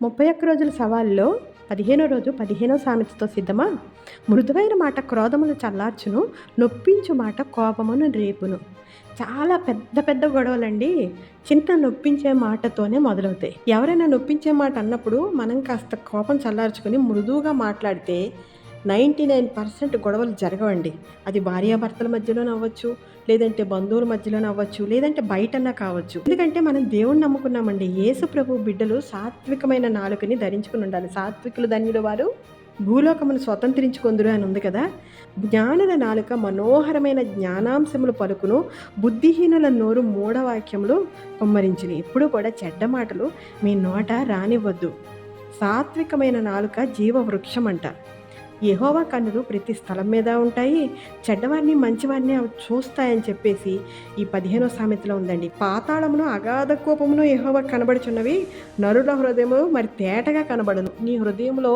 31 రోజుల సవాల్లో 15వ రోజు 15వ సామెతతో సిద్ధమా? మృదువైన మాట క్రోధమును చల్లార్చును, నొప్పించు మాట కోపమును రేపును. చాలా పెద్ద పెద్ద గొడవలండి చిన్న నొప్పించే మాటతోనే మొదలవుతాయి. ఎవరైనా నొప్పించే మాట అన్నప్పుడు మనం కాస్త కోపం చల్లార్చుకొని మృదువుగా మాట్లాడితే 99% గొడవలు జరగవండి. అది భార్యాభర్తల మధ్యలోనే అవ్వచ్చు, లేదంటే బంధువుల మధ్యలోనే అవ్వచ్చు, లేదంటే బయటన్నా కావచ్చు. ఎందుకంటే మనం దేవుణ్ణి నమ్ముకున్నామండి. యేసు ప్రభు బిడ్డలు సాత్వికమైన నాలుకని ధరించుకుని ఉండాలి. సాత్వికులు ధన్యులు వారు భూలోకమును స్వతంత్రించుకొందురు అని ఉంది కదా. జ్ఞానుల నాలుక మనోహరమైన జ్ఞానాంశములు పలుకును, బుద్ధిహీనుల నోరు మూఢవాక్యములు కుమ్మరించును. ఎప్పుడూ కూడా చెడ్డ మాటలు మీ నోట రానివ్వద్దు. సాత్వికమైన నాలుక జీవవృక్షం అంట. యెహోవా కన్నులు ప్రతి స్థలం మీద ఉంటాయి, చెడ్డవారిని మంచివారిని అవి చూస్తాయని చెప్పేసి ఈ 15వ సామెతలో ఉందండి. పాతాళమును అగాధ కోపమును యెహోవా కనబడుచున్నవి, నరుల హృదయము మరి తేటగా కనబడును. నీ హృదయంలో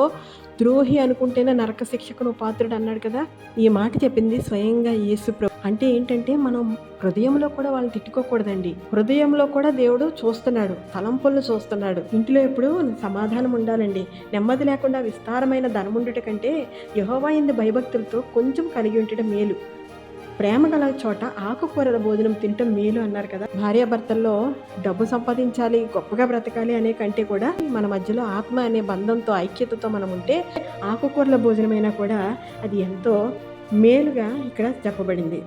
ద్రోహి అనుకుంటేనే నరక శిక్షకును పాత్రుడు అన్నాడు కదా. ఈ మాట చెప్పింది స్వయంగా యేసు ప్రభు. అంటే ఏంటంటే మనం హృదయంలో కూడా వాళ్ళని తిట్టుకోకూడదండి. హృదయంలో కూడా దేవుడు చూస్తున్నాడు, తలంపులను చూస్తున్నాడు. ఇంట్లో ఎప్పుడు సమాధానం ఉండాలండి. నెమ్మది లేకుండా విస్తారమైన ధనముండుట కంటే యెహోవా యందు భయభక్తులతో కొంచెం కలిగి ఉండటం మేలు. ప్రేమ గల చోట ఆకుకూరల భోజనం తినటం మేలు అన్నారు కదా. భార్యాభర్తల్లో డబ్బు సంపాదించాలి, గొప్పగా బ్రతకాలి అనే కంటే కూడా మన మధ్యలో ఆత్మ అనే బంధంతో ఐక్యతతో మనం ఉంటే ఆకుకూరల భోజనమైనా కూడా అది ఎంతో మేలుగా ఇక్కడ చెప్పబడింది.